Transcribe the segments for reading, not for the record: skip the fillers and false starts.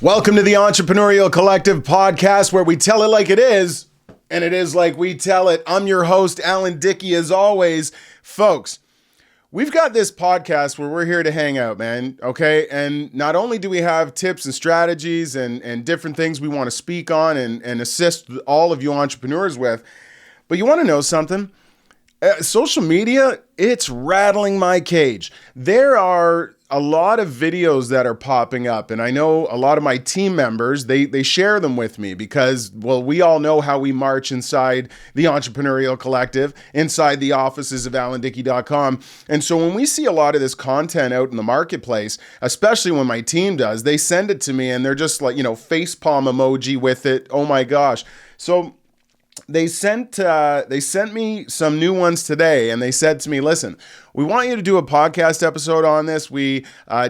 Welcome to the Entrepreneurial Collective podcast, where we tell it like it is, and it is like we tell it. I'm your host, Alan Dickie, as always. Folks, we've got this podcast where we're here to hang out, man, okay? And not only do we have tips and strategies and different things we want to speak on and assist all of you entrepreneurs with, but you want to know something? Social media, it's rattling my cage. There are a lot of videos that are popping up, and I know a lot of my team members, they share them with me because, well, we all know how we march inside the Entrepreneurial Collective, inside the offices of alandickie.com. And so when we see a lot of this content out in the marketplace, especially when my team does, they send it to me and they're just like, facepalm emoji with it. Oh my gosh. So they sent me some new ones today, and they said to me, listen, we want you to do a podcast episode on this. We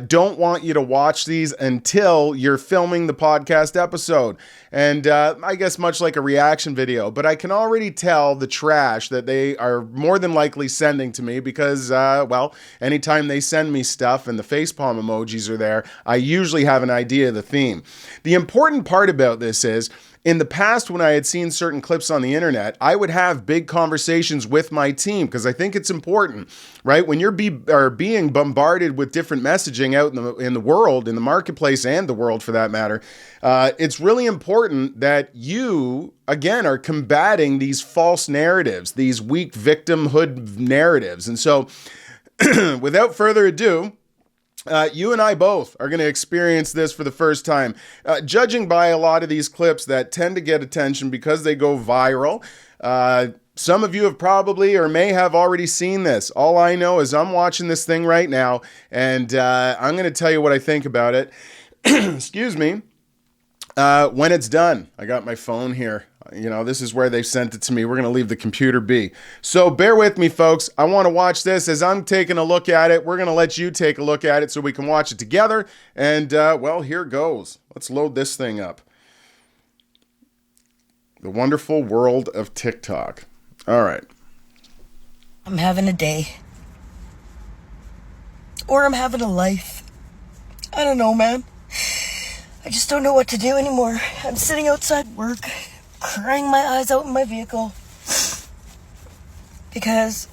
don't want you to watch these until you're filming the podcast episode. And I guess much like a reaction video, but I can already tell the trash that they are more than likely sending to me because, anytime they send me stuff and the facepalm emojis are there, I usually have an idea of the theme. The important part about this is, in the past, when I had seen certain clips on the internet, I would have big conversations with my team because I think it's important, right? When you're being bombarded with different messaging out in the world, in the marketplace and the world for that matter, it's really important that you, again, are combating these false narratives, these weak victimhood narratives. And so, without further ado, you and I both are going to experience this for the first time. Judging by a lot of these clips that tend to get attention because they go viral, some of you have probably or may have already seen this. All I know is I'm watching this thing right now, and I'm going to tell you what I think about it. Excuse me. When it's done. I got my phone here. This is where they've sent it to me. We're going to leave the computer be. So bear with me, folks. I want to watch this. As I'm taking a look at it, we're going to let you take a look at it so we can watch it together. And, here goes. Let's load this thing up. The wonderful world of TikTok. All right. I'm having a day. Or I'm having a life. I don't know, man. I just don't know what to do anymore. I'm sitting outside work, crying my eyes out in my vehicle because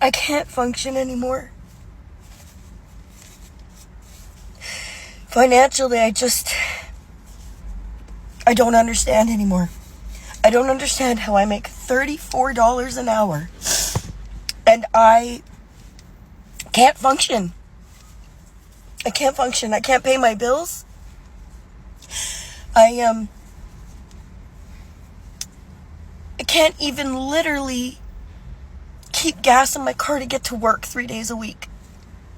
I can't function anymore. Financially, I don't understand anymore. I don't understand how I make $34 an hour and I can't function. I can't function. I can't pay my bills. I can't even literally keep gas in my car to get to work 3 days a week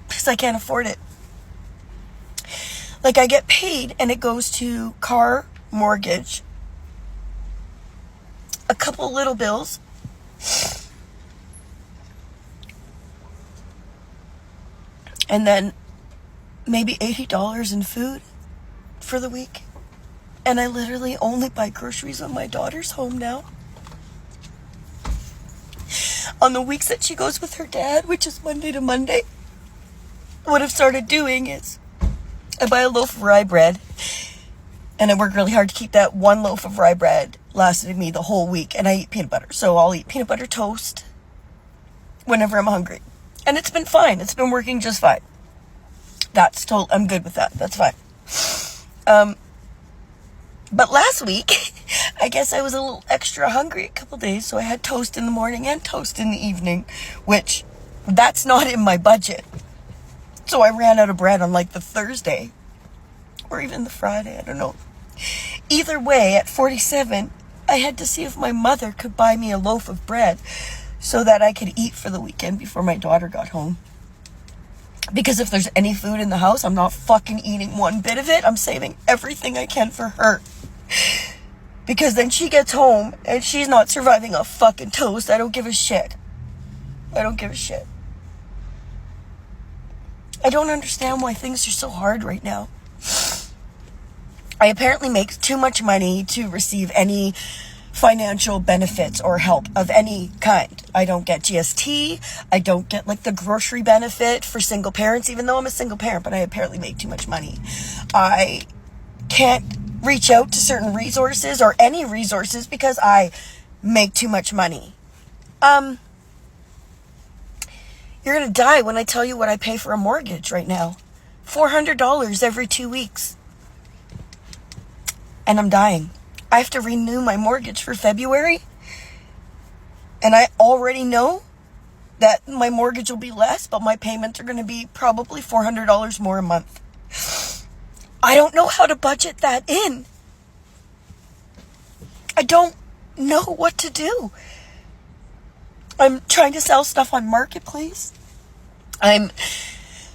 because I can't afford it. Like, I get paid and it goes to car, mortgage, a couple little bills, and then maybe $80 in food for the week. And I literally only buy groceries when my daughter's home now. On the weeks that she goes with her dad, which is Monday to Monday, what I've started doing is I buy a loaf of rye bread and I work really hard to keep that one loaf of rye bread lasting me the whole week. And I eat peanut butter. So I'll eat peanut butter toast whenever I'm hungry. And it's been fine. It's been working just fine. I'm good with that. That's fine. But last week, I guess I was a little extra hungry a couple days, so I had toast in the morning and toast in the evening, which that's not in my budget. So I ran out of bread on like the Thursday or even the Friday, I don't know. Either way, at 47, I had to see if my mother could buy me a loaf of bread so that I could eat for the weekend before my daughter got home. Because if there's any food in the house, I'm not fucking eating one bit of it. I'm saving everything I can for her. Because then she gets home and she's not surviving a fucking toast. I don't give a shit. I don't give a shit. I don't understand why things are so hard right now. I apparently make too much money to receive any financial benefits or help of any kind. I don't get GST. I don't get like the grocery benefit for single parents, even though I'm a single parent, but I apparently make too much money. I can't reach out to certain resources or any resources because I make too much money. You're going to die when I tell you what I pay for a mortgage right now. $400 every 2 weeks. And I'm dying. I have to renew my mortgage for February. And I already know that my mortgage will be less, but my payments are going to be probably $400 more a month. I don't know how to budget that in. I don't know what to do. I'm trying to sell stuff on Marketplace. I'm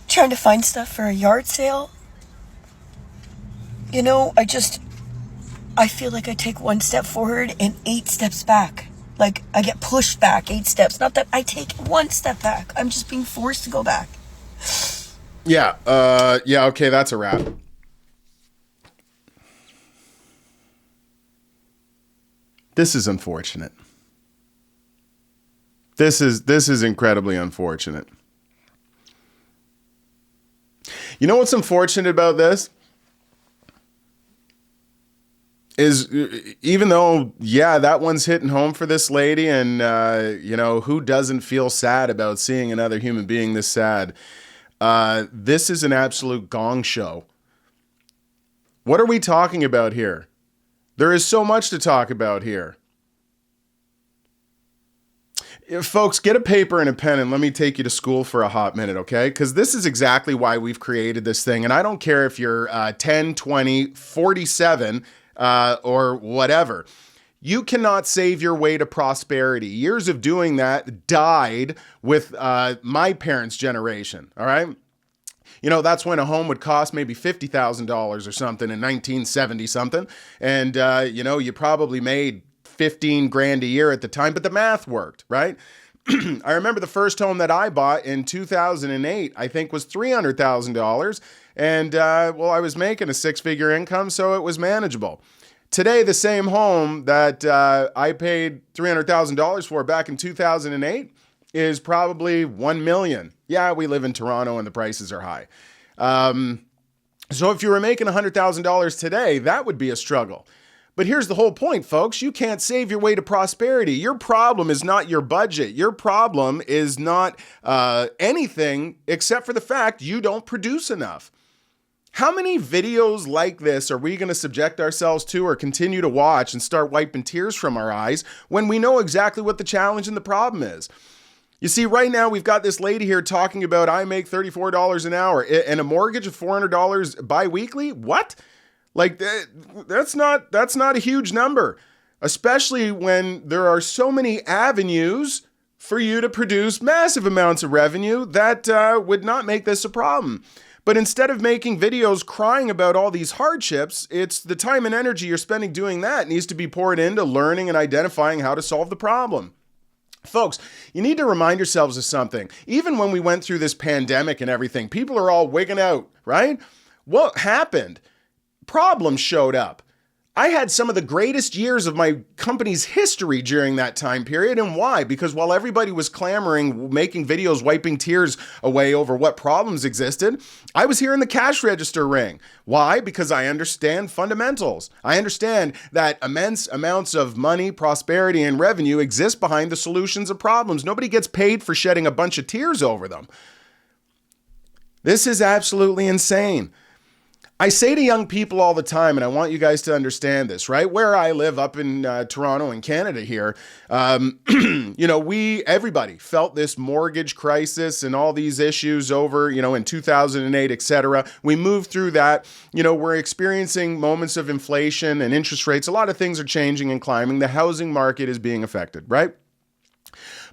trying to find stuff for a yard sale. You know, I feel like I take 1 step forward and 8 steps back. Like, I get pushed back 8 steps. Not that I take 1 step back. I'm just being forced to go back. Yeah, okay, that's a wrap. This is unfortunate. This is incredibly unfortunate. You know what's unfortunate about this? Is even though, yeah, that one's hitting home for this lady, and, who doesn't feel sad about seeing another human being this sad? This is an absolute gong show. What are we talking about here? There is so much to talk about here. Folks, get a paper and a pen and let me take you to school for a hot minute, okay? Because this is exactly why we've created this thing. And I don't care if you're 10, 20, 47, or whatever. You cannot save your way to prosperity. Years of doing that died with my parents' generation, all right? You know, that's when a home would cost maybe $50,000 or something in 1970 something. And, you probably made 15 grand a year at the time, but the math worked, right? I remember the first home that I bought in 2008, I think was $300,000. And, I was making a 6-figure income, so it was manageable. Today, the same home that I paid $300,000 for back in 2008 is probably $1 million. Yeah, we live in Toronto and the prices are high. So if you were making $100,000 today, that would be a struggle. But here's the whole point, folks. You can't save your way to prosperity. Your problem is not your budget. Your problem is not anything except for the fact you don't produce enough. How many videos like this are we going to subject ourselves to or continue to watch and start wiping tears from our eyes when we know exactly what the challenge and the problem is? You see, right now we've got this lady here talking about I make $34 an hour and a mortgage of $400 biweekly. What? Like that's not a huge number, especially when there are so many avenues for you to produce massive amounts of revenue that would not make this a problem. But instead of making videos crying about all these hardships, it's the time and energy you're spending doing that needs to be poured into learning and identifying how to solve the problem. Folks, you need to remind yourselves of something. Even when we went through this pandemic and everything, people are all wigging out, right? What happened? Problems showed up. I had some of the greatest years of my company's history during that time period. And why? Because while everybody was clamoring, making videos, wiping tears away over what problems existed, I was hearing the cash register ring. Why? Because I understand fundamentals. I understand that immense amounts of money, prosperity, and revenue exist behind the solutions of problems. Nobody gets paid for shedding a bunch of tears over them. This is absolutely insane. I say to young people all the time, and I want you guys to understand this, right? Where I live up in Toronto in Canada here, everybody felt this mortgage crisis and all these issues over, in 2008, et cetera. We moved through that. We're experiencing moments of inflation and interest rates. A lot of things are changing and climbing. The housing market is being affected, right?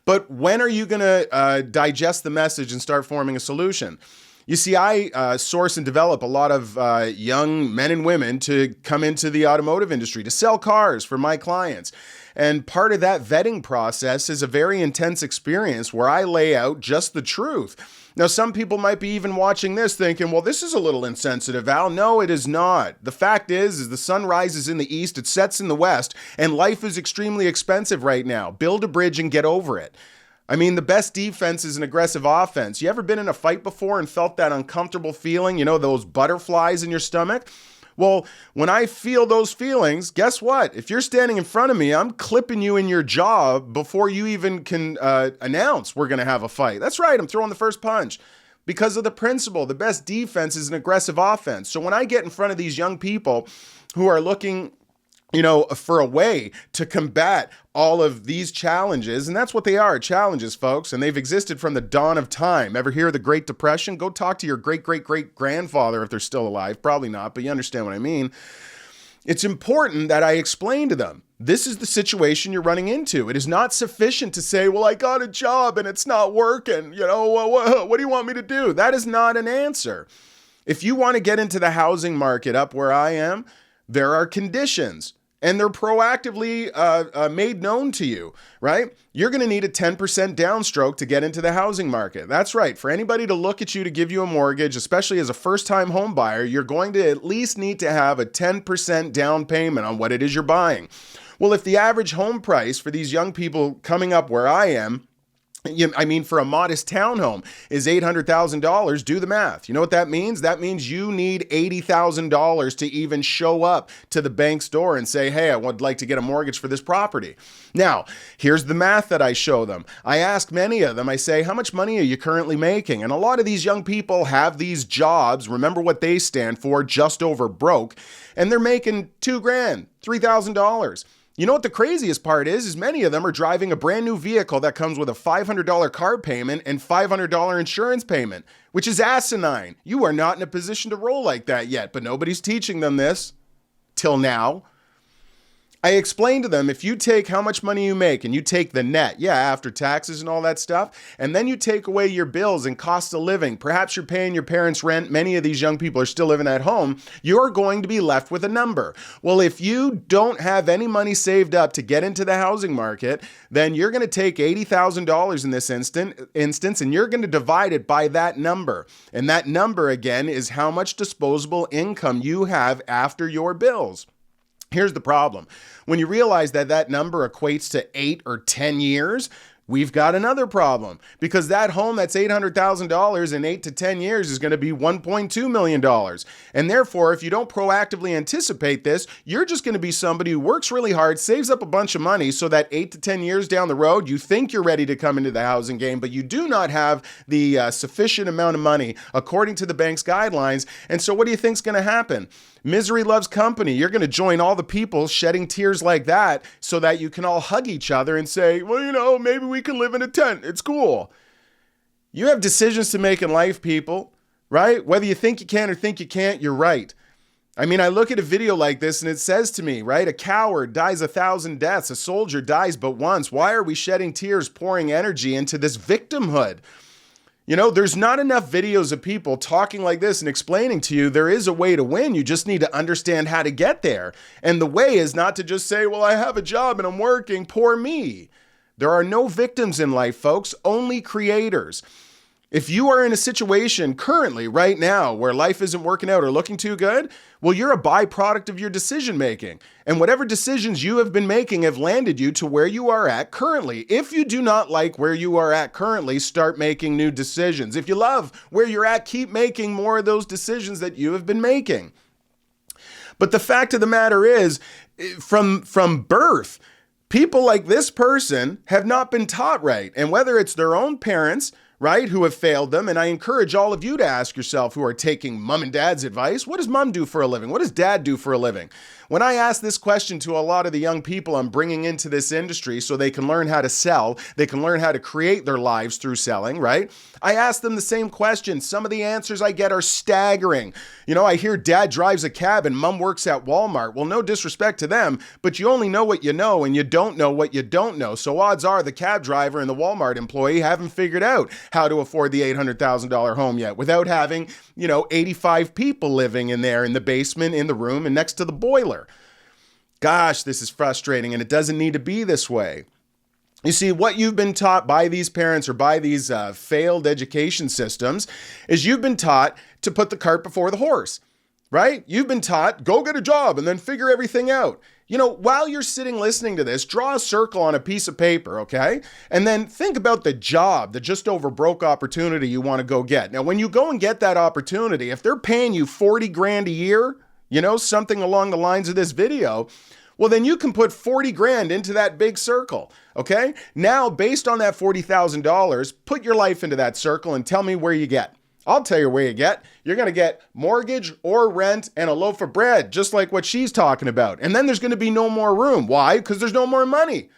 But when are you going to digest the message and start forming a solution? You see, I source and develop a lot of young men and women to come into the automotive industry, to sell cars for my clients. And part of that vetting process is a very intense experience where I lay out just the truth. Now, some people might be even watching this thinking, well, this is a little insensitive, Al. No, it is not. The fact is the sun rises in the east, it sets in the west, and life is extremely expensive right now. Build a bridge and get over it. I mean, the best defense is an aggressive offense. You ever been in a fight before and felt that uncomfortable feeling, those butterflies in your stomach? Well, when I feel those feelings, guess what? If you're standing in front of me, I'm clipping you in your jaw before you even can announce we're going to have a fight. That's right, I'm throwing the first punch. Because of the principle, the best defense is an aggressive offense. So when I get in front of these young people who are looking for a way to combat all of these challenges. And that's what they are, challenges, folks. And they've existed from the dawn of time. Ever hear of the Great Depression? Go talk to your great-great-great-grandfather if they're still alive. Probably not, but you understand what I mean. It's important that I explain to them, this is the situation you're running into. It is not sufficient to say, well, I got a job and it's not working. What do you want me to do? That is not an answer. If you want to get into the housing market up where I am, there are conditions. And they're proactively made known to you, right? You're going to need a 10% downstroke to get into the housing market. That's right. For anybody to look at you to give you a mortgage, especially as a first-time home buyer, you're going to at least need to have a 10% down payment on what it is you're buying. Well, if the average home price for these young people coming up where I am, for a modest townhome is $800,000. Do the math. You know what that means? That means you need $80,000 to even show up to the bank's door and say, hey, I would like to get a mortgage for this property. Now, here's the math that I show them. I ask many of them, I say, how much money are you currently making? And a lot of these young people have these jobs, remember what they stand for, just over broke, and they're making $2,000, $3,000. You know what the craziest part is many of them are driving a brand new vehicle that comes with a $500 car payment and $500 insurance payment, which is asinine. You are not in a position to roll like that yet, but nobody's teaching them this till now. I explained to them, if you take how much money you make and you take the net, after taxes and all that stuff, and then you take away your bills and cost of living, perhaps you're paying your parents' rent, many of these young people are still living at home, you're going to be left with a number. Well, if you don't have any money saved up to get into the housing market, then you're going to take $80,000 in this instance, and you're going to divide it by that number. And that number, again, is how much disposable income you have after your bills. Here's the problem. When you realize that that number equates to 8 or 10 years, we've got another problem, because that home that's $800,000 in 8 to 10 years is going to be $1.2 million. And therefore, if you don't proactively anticipate this, you're just going to be somebody who works really hard, saves up a bunch of money so that 8 to 10 years down the road, you think you're ready to come into the housing game, but you do not have the sufficient amount of money according to the bank's guidelines. And so what do you think's going to happen? Misery loves company. You're going to join all the people shedding tears like that so that you can all hug each other and say, well, maybe we can live in a tent. It's cool. You have decisions to make in life, people, right? Whether you think you can or think you can't, you're right. I look at a video like this and it says to me, right? A coward dies 1,000 deaths. A soldier dies but once. Why are we shedding tears, pouring energy into this victimhood? There's not enough videos of people talking like this and explaining to you there is a way to win. You just need to understand how to get there. And the way is not to just say, well, I have a job and I'm working, poor me. There are no victims in life, folks, only creators. If you are in a situation currently, right now, where life isn't working out or looking too good, well, you're a byproduct of your decision making. And whatever decisions you have been making have landed you to where you are at currently. If you do not like where you are at currently, start making new decisions. If you love where you're at, keep making more of those decisions that you have been making. But the fact of the matter is, from birth, people like this person have not been taught right. And whether it's their own parents, right, who have failed them. And I encourage all of you to ask yourself, who are taking mom and dad's advice, what does mom do for a living? What does dad do for a living? When I ask this question to a lot of the young people I'm bringing into this industry so they can learn how to sell, they can learn how to create their lives through selling, right? I ask them the same question. Some of the answers I get are staggering. I hear dad drives a cab and mom works at Walmart. Well, no disrespect to them, but you only know what you know and you don't know what you don't know. So odds are the cab driver and the Walmart employee haven't figured out how to afford the $800,000 home yet without having, 85 people living in there in the basement, in the room, and next to the boiler. Gosh, this is frustrating, and it doesn't need to be this way. You see, what you've been taught by these parents or by these failed education systems is you've been taught to put the cart before the horse, right? You've been taught, go get a job and then figure everything out. You know, while you're sitting listening to this, draw a circle on a piece of paper, okay? And then think about the job, the just over broke opportunity you want to go get. Now, when you go and get that opportunity, if they're paying you 40 grand a year, you know, something along the lines of this video, well, then you can put 40 grand into that big circle, okay? Now, based on that $40,000, put your life into that circle and tell me where you get. I'll tell you where you get. You're going to get mortgage or rent and a loaf of bread, just like what she's talking about. And then there's going to be no more room. Why? Because there's no more money.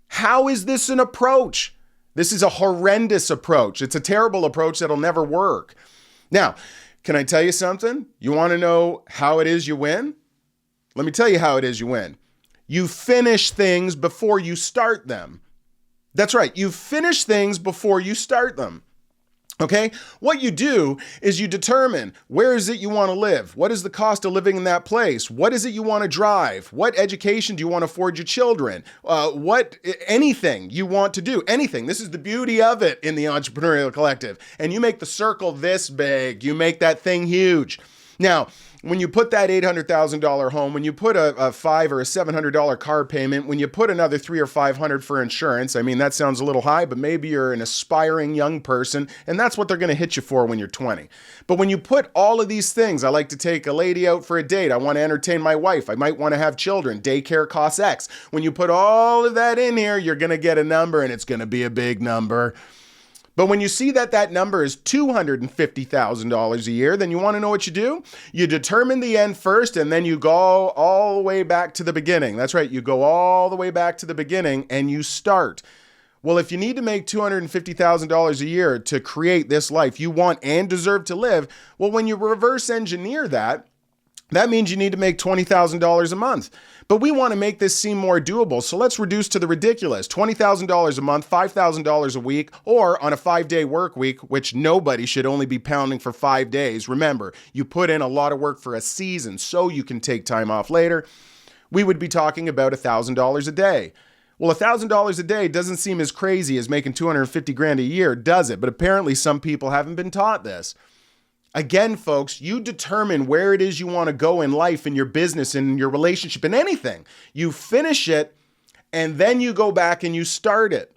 How is this an approach? This is a horrendous approach. It's a terrible approach that'll never work. Now, can I tell you something? You want to know how it is you win? Let me tell you how it is you win. You finish things before you start them. That's right. You finish things before you start them. Okay? What you do is you determine where is it you want to live? What is the cost of living in that place? What is it you want to drive? What education do you want to afford your children? Anything you want to do, anything. This is the beauty of it in the Entrepreneurial Collective. And you make the circle this big. You make that thing huge. Now, when you put that $800,000 home, when you put a $500 or a $700 car payment, when you put another $300 or $500 for insurance, I mean, that sounds a little high, but maybe you're an aspiring young person, and that's what they're going to hit you for when you're 20. But when you put all of these things, I like to take a lady out for a date. I want to entertain my wife. I might want to have children. Daycare costs X. When you put all of that in here, you're going to get a number, and it's going to be a big number. But when you see that that number is $250,000 a year, then you want to know what you do? You determine the end first, and then you go all the way back to the beginning. That's right. You go all the way back to the beginning, and you start. Well, if you need to make $250,000 a year to create this life you want and deserve to live, well, when you reverse engineer that, that means you need to make $20,000 a month. But we want to make this seem more doable, so let's reduce to the ridiculous. $20,000 a month, $5,000 a week, or on a 5-day work week, which nobody should only be pounding for 5 days. Remember, you put in a lot of work for a season so you can take time off later. We would be talking about $1,000 a day. Well, $1,000 a day doesn't seem as crazy as making 250 grand a year, does it? But apparently some people haven't been taught this. Again, folks, you determine where it is you want to go in life, in your business, in your relationship, in anything. You finish it, and then you go back and you start it,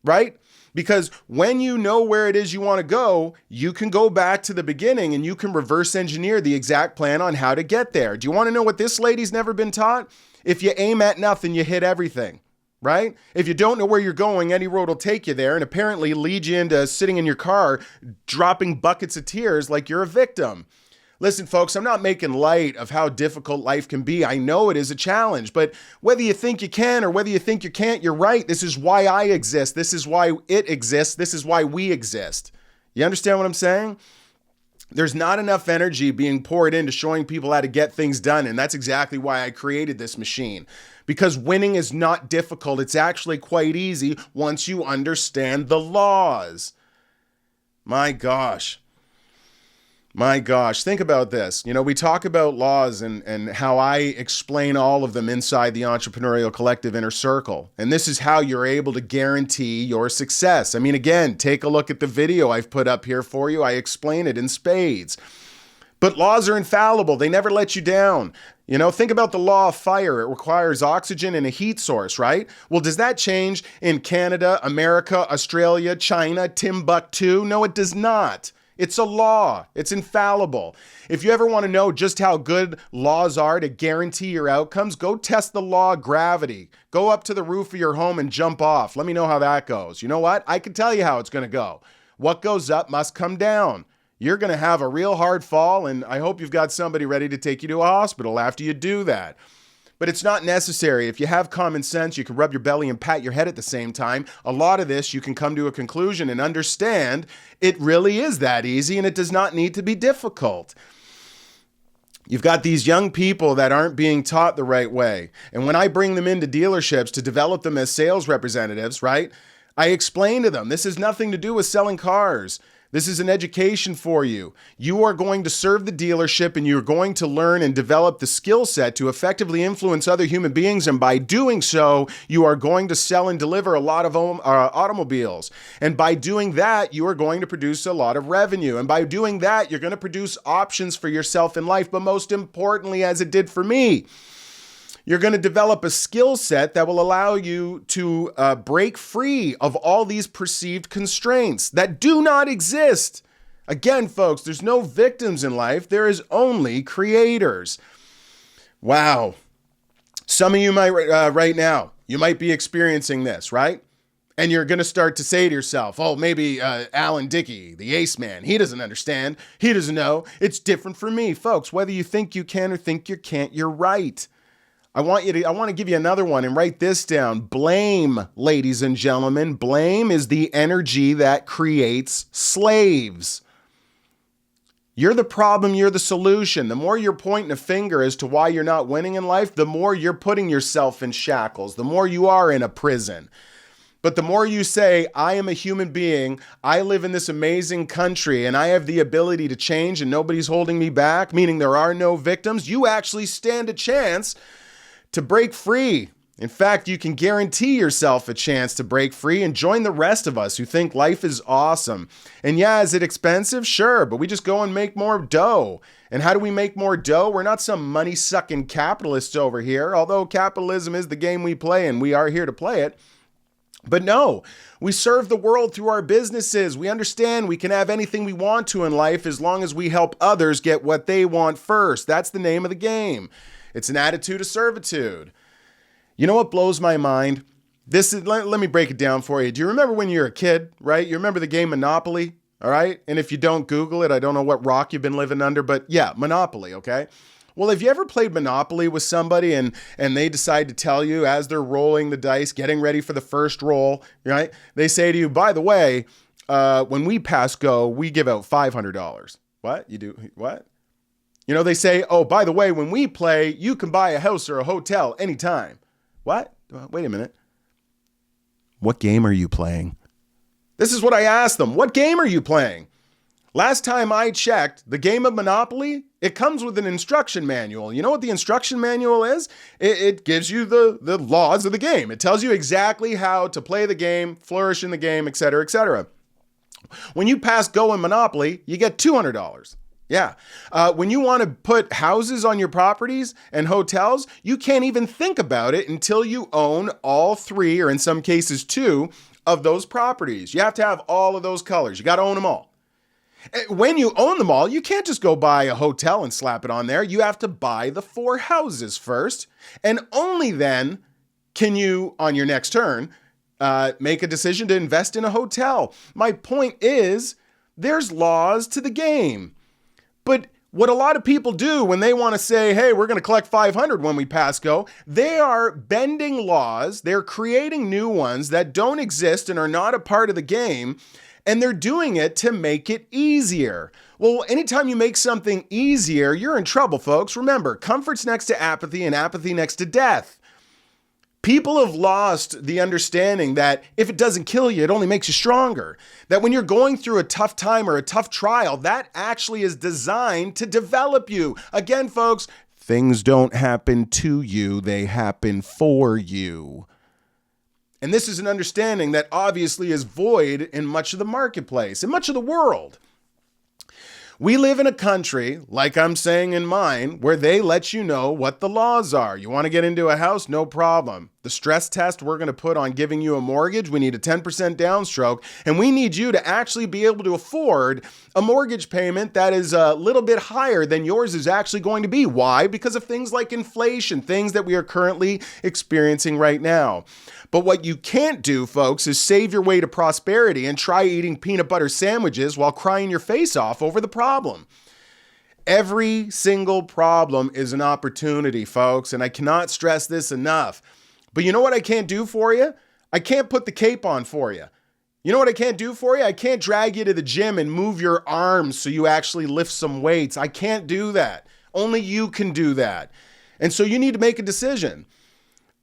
right? Because when you know where it is you want to go, you can go back to the beginning and you can reverse engineer the exact plan on how to get there. Do you want to know what this lady's never been taught? If you aim at nothing, you hit everything. Right? If you don't know where you're going, any road will take you there and apparently lead you into sitting in your car, dropping buckets of tears like you're a victim. Listen, folks, I'm not making light of how difficult life can be. I know it is a challenge, but whether you think you can or whether you think you can't, you're right. This is why I exist. This is why it exists. This is why we exist. You understand what I'm saying? There's not enough energy being poured into showing people how to get things done, and that's exactly why I created this machine. Because winning is not difficult. It's actually quite easy once you understand the laws. My gosh. Think about this. You know, we talk about laws and how I explain all of them inside the Entrepreneurial Collective Inner Circle. And this is how you're able to guarantee your success. I mean, again, take a look at the video I've put up here for you. I explain it in spades. But laws are infallible. They never let you down. You know, think about the law of fire. It requires oxygen and a heat source, right? Well, does that change in Canada, America, Australia, China, Timbuktu? No, it does not. It's a law. It's infallible. If you ever want to know just how good laws are to guarantee your outcomes, go test the law of gravity. Go up to the roof of your home and jump off. Let me know how that goes. You know what? I can tell you how it's going to go. What goes up must come down. You're going to have a real hard fall, and I hope you've got somebody ready to take you to a hospital after you do that. But it's not necessary. If you have common sense, you can rub your belly and pat your head at the same time. A lot of this, you can come to a conclusion and understand it really is that easy, and it does not need to be difficult. You've got these young people that aren't being taught the right way. And when I bring them into dealerships to develop them as sales representatives, right, I explain to them, this has nothing to do with selling cars. This is an education for you. You are going to serve the dealership and you're going to learn and develop the skill set to effectively influence other human beings. And by doing so, you are going to sell and deliver a lot of automobiles. And by doing that, you are going to produce a lot of revenue. And by doing that, you're going to produce options for yourself in life. But most importantly, as it did for me, you're going to develop a skill set that will allow you to break free of all these perceived constraints that do not exist. Again, folks, there's no victims in life. There is only creators. Wow. Some of you might, right now, you might be experiencing this, right? And you're going to start to say to yourself, oh, maybe Alan Dickie, the ace man, he doesn't understand. He doesn't know. It's different for me. Folks, whether you think you can or think you can't, you're right. I want to give you another one and write this down. Blame, ladies and gentlemen. Blame is the energy that creates slaves. You're the problem, you're the solution. The more you're pointing a finger as to why you're not winning in life, the more you're putting yourself in shackles, the more you are in a prison. But the more you say, I am a human being, I live in this amazing country, and I have the ability to change and nobody's holding me back, meaning there are no victims, you actually stand a chance to break free. In fact, you can guarantee yourself a chance to break free and join the rest of us who think life is awesome. And yeah, is it expensive? Sure, but we just go and make more dough. And how do we make more dough? We're not some money-sucking capitalists over here, although capitalism is the game we play and we are here to play it. But no, we serve the world through our businesses. We understand we can have anything we want to in life as long as we help others get what they want first. That's the name of the game. It's an attitude of servitude. You know what blows my mind? Let me break it down for you. Do you remember when you were a kid, right? You remember the game Monopoly, all right? And if you don't Google it, I don't know what rock you've been living under, but yeah, Monopoly, okay? Well, have you ever played Monopoly with somebody and they decide to tell you as they're rolling the dice, getting ready for the first roll, right? They say to you, by the way, when we pass go, we give out $500. What? You do what? You know, they say, oh, by the way, when we play, you can buy a house or a hotel anytime. What? Wait a minute. What game are you playing? This is what I asked them. What game are you playing? Last time I checked, the game of Monopoly, it comes with an instruction manual. You know what the instruction manual is? It gives you the laws of the game. It tells you exactly how to play the game, flourish in the game, etc., etc. When you pass go in Monopoly, you get $200. Yeah. When you want to put houses on your properties and hotels, you can't even think about it until you own all three, or in some cases two, of those properties. You have to have all of those colors. You got to own them all. When you own them all, you can't just go buy a hotel and slap it on there. You have to buy the 4 houses first. And only then can you, on your next turn, make a decision to invest in a hotel. My point is, there's laws to the game. But what a lot of people do when they want to say, hey, we're going to collect 500 when we pass go, they are bending laws. They're creating new ones that don't exist and are not a part of the game. And they're doing it to make it easier. Well, anytime you make something easier, you're in trouble, folks. Remember, comfort's next to apathy and apathy next to death. People have lost the understanding that if it doesn't kill you, it only makes you stronger. That when you're going through a tough time or a tough trial, that actually is designed to develop you. Again, folks, things don't happen to you, they happen for you. And this is an understanding that obviously is void in much of the marketplace, in much of the world. We live in a country, like I'm saying in mine, where they let you know what the laws are. You want to get into a house? No problem. The stress test we're going to put on giving you a mortgage, we need a 10% downstroke, and we need you to actually be able to afford a mortgage payment that is a little bit higher than yours is actually going to be. Why? Because of things like inflation, things that we are currently experiencing right now. But what you can't do, folks, is save your way to prosperity and try eating peanut butter sandwiches while crying your face off over the problem. Every single problem is an opportunity, folks, and I cannot stress this enough. But you know what I can't do for you? I can't put the cape on for you. You know what I can't do for you? I can't drag you to the gym and move your arms so you actually lift some weights. I can't do that. Only you can do that. And so you need to make a decision.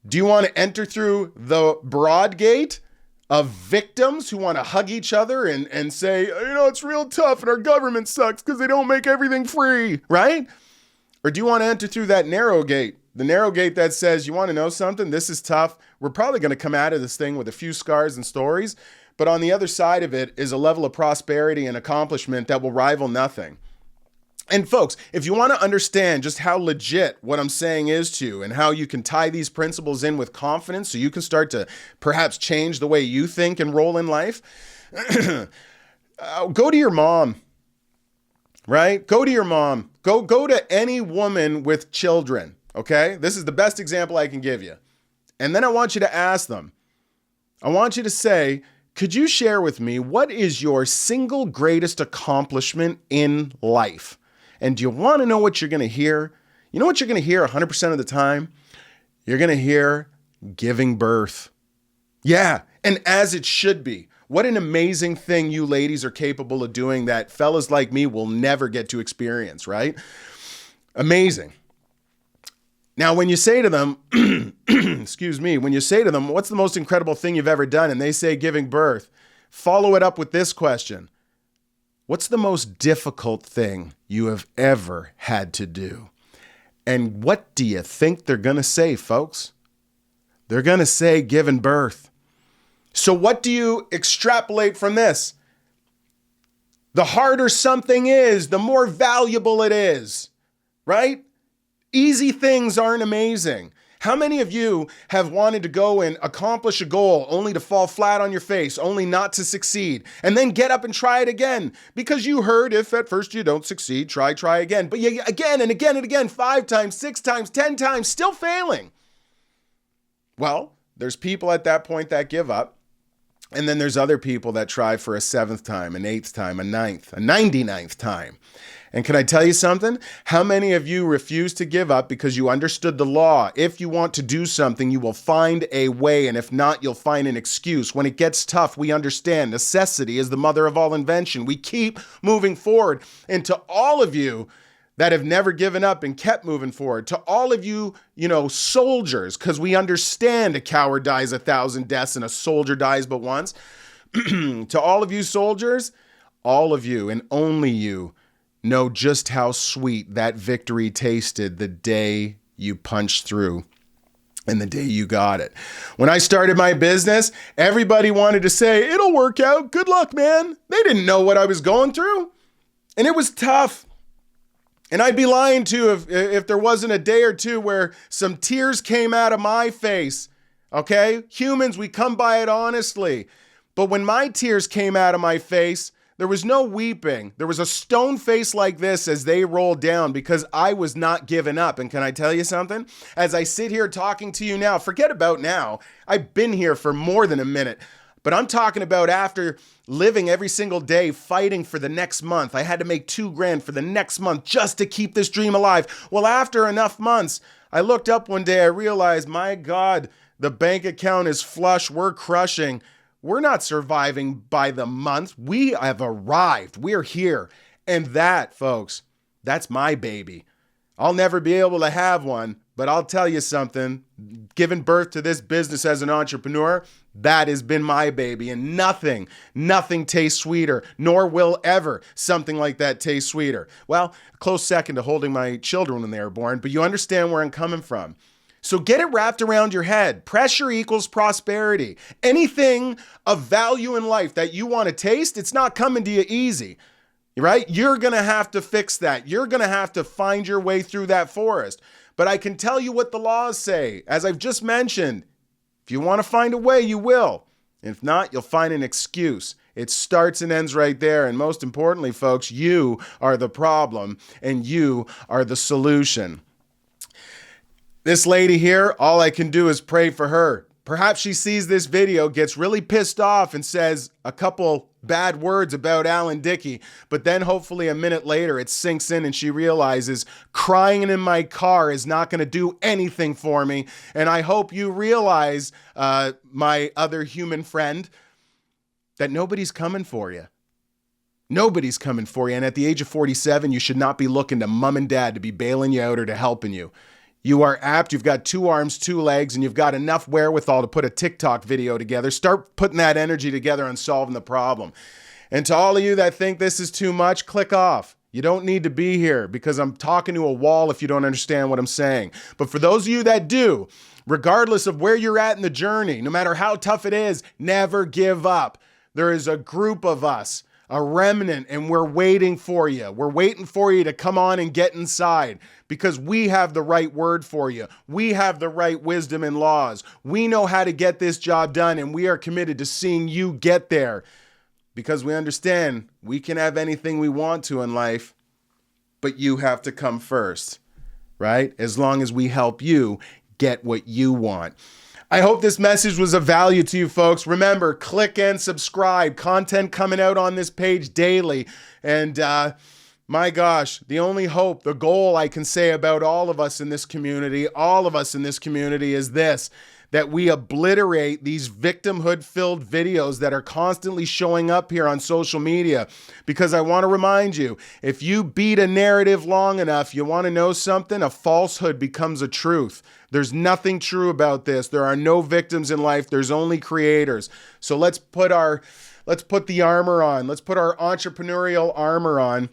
Do you want to enter through the broad gate of victims who want to hug each other and say, it's real tough and our government sucks because they don't make everything free, right? Or do you want to enter through that narrow gate? The narrow gate that says, you want to know something? This is tough. We're probably going to come out of this thing with a few scars and stories, but on the other side of it is a level of prosperity and accomplishment that will rival nothing. And folks, if you want to understand just how legit what I'm saying is to you and how you can tie these principles in with confidence so you can start to perhaps change the way you think and roll in life, go to your mom, right? Go to your mom. Go to any woman with children, okay? This is the best example I can give you. And then I want you to ask them. I want you to say, could you share with me what is your single greatest accomplishment in life? And do you want to know what you're going to hear? You know what you're going to hear 100% of the time? You're going to hear giving birth. Yeah, and as it should be. What an amazing thing you ladies are capable of doing that fellas like me will never get to experience, right? Amazing. Now, when you say to them, when you say to them, what's the most incredible thing you've ever done? And they say giving birth, follow it up with this question. What's the most difficult thing you have ever had to do? And what do you think they're going to say, folks? They're going to say giving birth. So what do you extrapolate from this? The harder something is, the more valuable it is, right? Easy things aren't amazing. How many of you have wanted to go and accomplish a goal only to fall flat on your face, only not to succeed, and then get up and try it again? Because you heard if at first you don't succeed, try again. But you again and again and again, 5 times, 6 times, 10 times, still failing. Well, there's people at that point that give up. And then there's other people that try for a 7th time, an 8th time, a 9th, a 99th time. And can I tell you something? How many of you refuse to give up because you understood the law? If you want to do something, you will find a way. And if not, you'll find an excuse. When it gets tough, we understand necessity is the mother of all invention. We keep moving forward. And to all of you that have never given up and kept moving forward, to all of you, soldiers, because we understand a coward dies 1,000 deaths and a soldier dies but once. To all of you soldiers, all of you and only you know just how sweet that victory tasted the day you punched through and the day you got it. When I started my business, everybody wanted to say, it'll work out. Good luck, man. They didn't know what I was going through. And it was tough. And I'd be lying too if there wasn't a day or two where some tears came out of my face. Okay? Humans, we come by it honestly. But when my tears came out of my face, there was no weeping. There was a stone face like this as they rolled down because I was not giving up. And can I tell you something? As I sit here talking to you now, forget about now. I've been here for more than a minute. But I'm talking about after living every single day, fighting for the next month. I had to make $2,000 for the next month just to keep this dream alive. Well, after enough months, I looked up one day, I realized, my God, the bank account is flush. We're crushing. We're not surviving by the month. We have arrived. We're here. And that, folks, that's my baby. I'll never be able to have one, but I'll tell you something. Giving birth to this business as an entrepreneur, that has been my baby. And nothing tastes sweeter, nor will ever something like that taste sweeter. Well, a close second to holding my children when they were born, but you understand where I'm coming from. So get it wrapped around your head. Pressure equals prosperity. Anything of value in life that you want to taste, it's not coming to you easy, right? You're going to have to fix that. You're going to have to find your way through that forest. But I can tell you what the laws say. As I've just mentioned, if you want to find a way, you will. If not, you'll find an excuse. It starts and ends right there. And most importantly, folks, you are the problem and you are the solution. This lady here, all I can do is pray for her. Perhaps she sees this video, gets really pissed off and says a couple bad words about Alan Dickie, but then hopefully a minute later it sinks in and she realizes crying in my car is not going to do anything for me. And I hope you realize, my other human friend, that nobody's coming for you. Nobody's coming for you. And at the age of 47, you should not be looking to mom and dad to be bailing you out or to helping you. You are apt, you've got 2 arms, 2 legs, and you've got enough wherewithal to put a TikTok video together. Start putting that energy together on solving the problem. And to all of you that think this is too much, click off. You don't need to be here because I'm talking to a wall if you don't understand what I'm saying. But for those of you that do, regardless of where you're at in the journey, no matter how tough it is, never give up. There is a group of us, a remnant, and we're waiting for you. We're waiting for you to come on and get inside because we have the right word for you. We have the right wisdom and laws. We know how to get this job done, and we are committed to seeing you get there because we understand we can have anything we want to in life, but you have to come first, right? As long as we help you get what you want. I hope this message was of value to you folks. Remember, click and subscribe. Content coming out on this page daily. And my gosh, the only hope, the goal I can say about all of us in this community is this, that we obliterate these victimhood-filled videos that are constantly showing up here on social media. Because I want to remind you, if you beat a narrative long enough, you want to know something? A falsehood becomes a truth. There's nothing true about this. There are no victims in life. There's only creators. So let's put the armor on. Let's put our entrepreneurial armor on.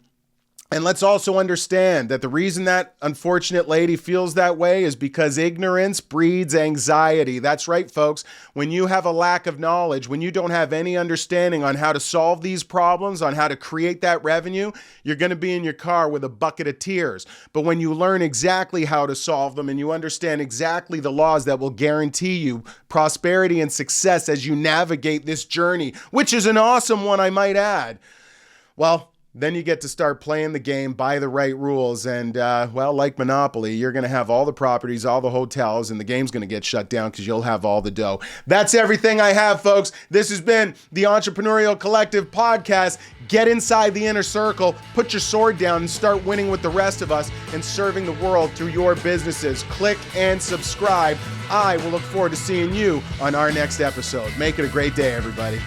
And let's also understand that the reason that unfortunate lady feels that way is because ignorance breeds anxiety. That's right, folks. When you have a lack of knowledge, when you don't have any understanding on how to solve these problems, on how to create that revenue, you're going to be in your car with a bucket of tears. But when you learn exactly how to solve them and you understand exactly the laws that will guarantee you prosperity and success as you navigate this journey, which is an awesome one, I might add, well, then you get to start playing the game by the right rules. And, well, like Monopoly, you're going to have all the properties, all the hotels, and the game's going to get shut down because you'll have all the dough. That's everything I have, folks. This has been the Entrepreneurial Collective podcast. Get inside the inner circle, put your sword down, and start winning with the rest of us and serving the world through your businesses. Click and subscribe. I will look forward to seeing you on our next episode. Make it a great day, everybody.